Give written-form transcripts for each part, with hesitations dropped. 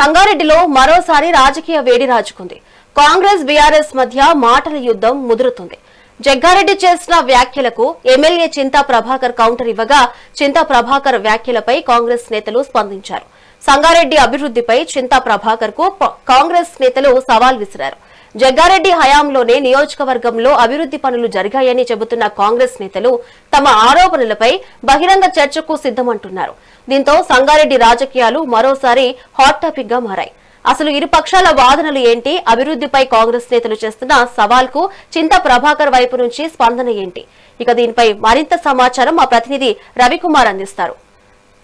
సంగారెడ్డిలో మరోసారి రాజకీయ వేడి రాజుకుంది. కాంగ్రెస్ బీఆర్ఎస్ మధ్య మాటల యుద్ధం ముదురుతుంది. జగ్గారెడ్డి చేసిన వ్యాఖ్యలకు ఎమ్మెల్యే చింతా ప్రభాకర్ కౌంటర్ ఇవ్వగా, చింతా ప్రభాకర్ వ్యాఖ్యలపై కాంగ్రెస్ నేతలు స్పందించారు. సంగారెడ్డి అభివృద్ధిపై చింతా ప్రభాకర్ కు కాంగ్రెస్ నేతలు సవాల్ విసిరారు. జగ్గారెడ్డి హయాంలోనే నియోజకవర్గంలో అభివృద్ధి పనులు జరిగాయని చెబుతున్న కాంగ్రెస్ నేతలు తమ ఆరోపణలపై బహిరంగ చర్చకు సిద్దమంటున్నారు. దీంతో సంగారెడ్డి రాజకీయాలు మరోసారి హాట్ టాపిక్ గా మారాయి. అసలు ఇరు పక్షాల వాదనలు ఏంటి? అభివృద్ధిపై కాంగ్రెస్ నేతలు చేస్తున్న సవాల్ కు చింతా ప్రభాకర్ వైపు నుంచి స్పందన ఏంటి? ఇక దీనిపై మరింత సమాచారం మా ప్రతినిధి రవికుమార్ అందిస్తారు.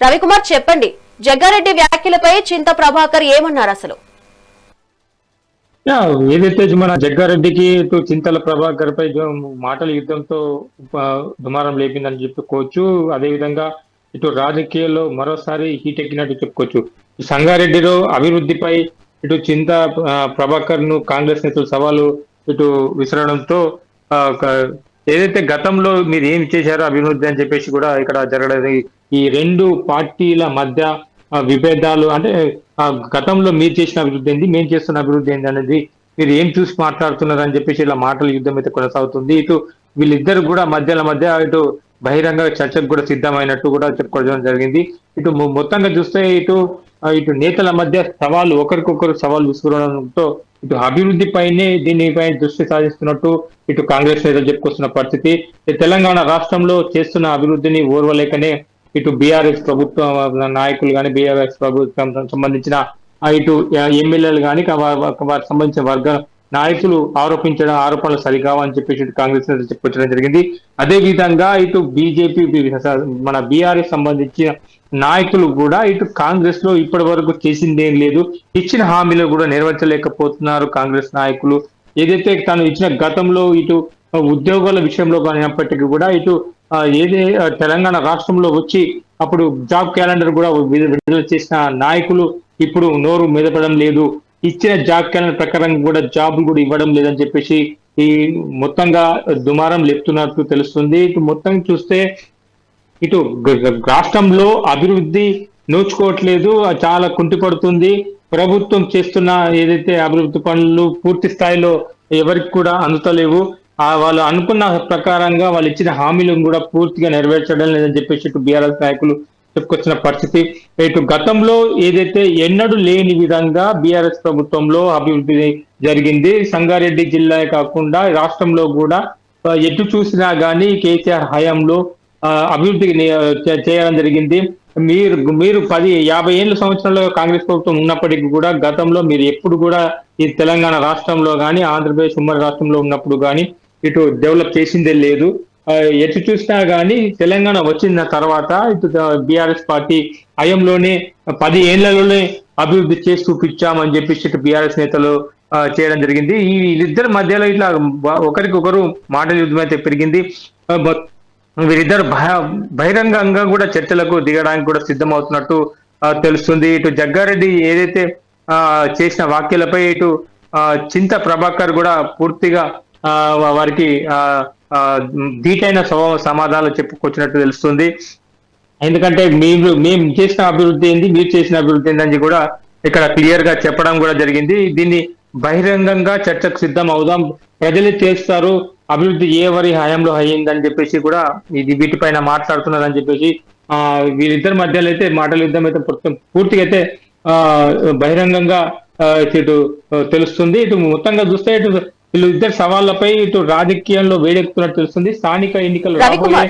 రవికుమార్, చెప్పండి, జగ్గారెడ్డి వ్యాఖ్యలపై చింతా ప్రభాకర్ ఏమన్నారు అసలు? ఏదైతే మన జగ్గారెడ్డికి చింతల ప్రభాకర్ పై మాటల యుద్ధంతో దుమారం లేపిందని చెప్పుకోవచ్చు. అదేవిధంగా ఇటు రాజకీయాల్లో మరోసారి హీట్ ఎక్కినట్టు చెప్పుకోవచ్చు. సంగారెడ్డిలో అభివృద్ధిపై ఇటు చింతా ప్రభాకర్ ను కాంగ్రెస్ నేతలు సవాలు ఇటు విసరడంతో ఏదైతే గతంలో మీరు ఏం చేశారో అభివృద్ధి అని చెప్పేసి కూడా ఇక్కడ జరగలేదు. ఈ రెండు పార్టీల మధ్య విభేదాలు, అంటే గతంలో మీరు చేసిన అభివృద్ధి ఏంది, మేము చేస్తున్న అభివృద్ధి ఏంది అనేది మీరు ఏం చూసి మాట్లాడుతున్నారు అని చెప్పేసి ఇలా మాటల యుద్ధం అయితే కొనసాగుతుంది. ఇటు వీళ్ళిద్దరు కూడా మధ్య ఇటు బహిరంగ చర్చకు కూడా సిద్ధమైనట్టు కూడా చెప్పుకోవడం జరిగింది. ఇటు మొత్తంగా చూస్తే ఇటు నేతల మధ్య సవాలు, ఒకరికొకరు సవాలు విసుకురావడంతో ఇటు అభివృద్ధి పైనే దీనిపై దృష్టి సాధిస్తున్నట్టు ఇటు కాంగ్రెస్ నేతలు చెప్పుకొస్తున్న పరిస్థితి. తెలంగాణ రాష్ట్రంలో చేస్తున్న అభివృద్ధిని ఓర్వలేకనే ఇటు బీఆర్ఎస్ ప్రభుత్వ నాయకులు కానీ, బీఆర్ఎస్ ప్రభుత్వం సంబంధించిన ఇటు ఎమ్మెల్యేలు కానీ, వారికి సంబంధించిన వర్గ నాయకులు ఆరోపణలు సరికావని చెప్పేసి ఇటు కాంగ్రెస్ నేతలు చెప్పుకోవడం జరిగింది. అదే విధంగా ఇటు బీజేపీ, మన బీఆర్ఎస్ సంబంధించిన నాయకులు కూడా ఇటు కాంగ్రెస్ లో ఇప్పటి వరకు చేసిందేం లేదు, ఇచ్చిన హామీలు కూడా నెరవేర్చలేకపోతున్నారు కాంగ్రెస్ నాయకులు. ఏదైతే తాను ఇచ్చిన గతంలో ఇటు ఉద్యోగాల విషయంలో కానిప్పటికీ కూడా ఇటు తెలంగాణ రాష్ట్రంలో వచ్చి అప్పుడు జాబ్ క్యాలెండర్ కూడా విడుదల చేసిన నాయకులు ఇప్పుడు నోరు మెదపడం లేదు, ఇచ్చిన జాబ్ క్యాలెండర్ ప్రకారం కూడా జాబులు కూడా ఇవ్వడం లేదని చెప్పేసి ఈ మొత్తంగా దుమారం లేపుతున్నట్టు తెలుస్తుంది. ఇటు మొత్తం చూస్తే ఇటు రాష్ట్రంలో అభివృద్ధి నోచుకోవట్లేదు, చాలా కుంటిపడుతుంది. ప్రభుత్వం చేస్తున్న ఏదైతే అభివృద్ధి పనులు పూర్తి స్థాయిలో ఎవరికి కూడా అందుతలేవు. వాళ్ళు అనుకున్న ప్రకారంగా వాళ్ళు ఇచ్చిన హామీలను కూడా పూర్తిగా నెరవేర్చడం లేదని చెప్పేసి ఇటు బీఆర్ఎస్ నాయకులు చెప్పుకొచ్చిన పరిస్థితి. ఇటు గతంలో ఏదైతే ఎన్నడూ లేని విధంగా బీఆర్ఎస్ ప్రభుత్వంలో అభివృద్ధి జరిగింది. సంగారెడ్డి జిల్లా కాకుండా రాష్ట్రంలో కూడా ఎటు చూసినా గానీ కేసీఆర్ హయాంలో అభివృద్ధి చేయడం జరిగింది. మీరు 50 ఏళ్ళ సంవత్సరంలో కాంగ్రెస్ ప్రభుత్వం ఉన్నప్పటికీ కూడా గతంలో మీరు ఎప్పుడు కూడా ఈ తెలంగాణ రాష్ట్రంలో కానీ, ఆంధ్రప్రదేశ్ ఉమ్మడి రాష్ట్రంలో ఉన్నప్పుడు కానీ ఇటు డెవలప్ చేసిందే లేదు. ఎటు చూసినా కానీ తెలంగాణ వచ్చిన తర్వాత ఇటు బీఆర్ఎస్ పార్టీ హయాంలోనే 10 ఏళ్లలోనే అభివృద్ధి చేసి చూపించామని చెప్పేసి ఇటు బీఆర్ఎస్ నేతలు చేయడం జరిగింది. వీళ్ళిద్దరి మధ్యలో ఇట్లా ఒకరికొకరు మాటల యుద్ధం అయితే పెరిగింది. వీరిద్దరు బహిరంగంగా కూడా చర్చలకు దిగడానికి కూడా సిద్ధమవుతున్నట్టు తెలుస్తుంది. ఇటు జగ్గారెడ్డి ఏదైతే చేసిన వ్యాఖ్యలపై ఇటు చింతా ప్రభాకర్ కూడా పూర్తిగా వారికి ధీటైన సమాధానాలు చెప్పుకొచ్చినట్టు తెలుస్తుంది. ఎందుకంటే మేము చేసిన అభివృద్ధి ఏంది, మీరు చేసిన అభివృద్ధి ఏంది అని కూడా ఇక్కడ క్లియర్ గా చెప్పడం కూడా జరిగింది. దీన్ని బహిరంగంగా చర్చకు సిద్ధం అవుదాం, ప్రజలే చేస్తారు, అభివృద్ధి ఎవరి హయాంలో అయ్యిందని చెప్పేసి కూడా వీటిపైన మాట్లాడుతున్నారని చెప్పేసి వీరిద్దరి మధ్యలో అయితే మాటల యుద్ధం అయితే పూర్తిగా అయితే బహిరంగంగా ఇటు తెలుస్తుంది. ఇటు మొత్తంగా చూస్తే ఇటు వీళ్ళు ఇద్దరు సవాళ్లపై ఇటు రాజకీయంలో వేడెక్కుతున్నట్టు తెలుస్తుంది. స్థానిక ఎన్నికలు రాబోయే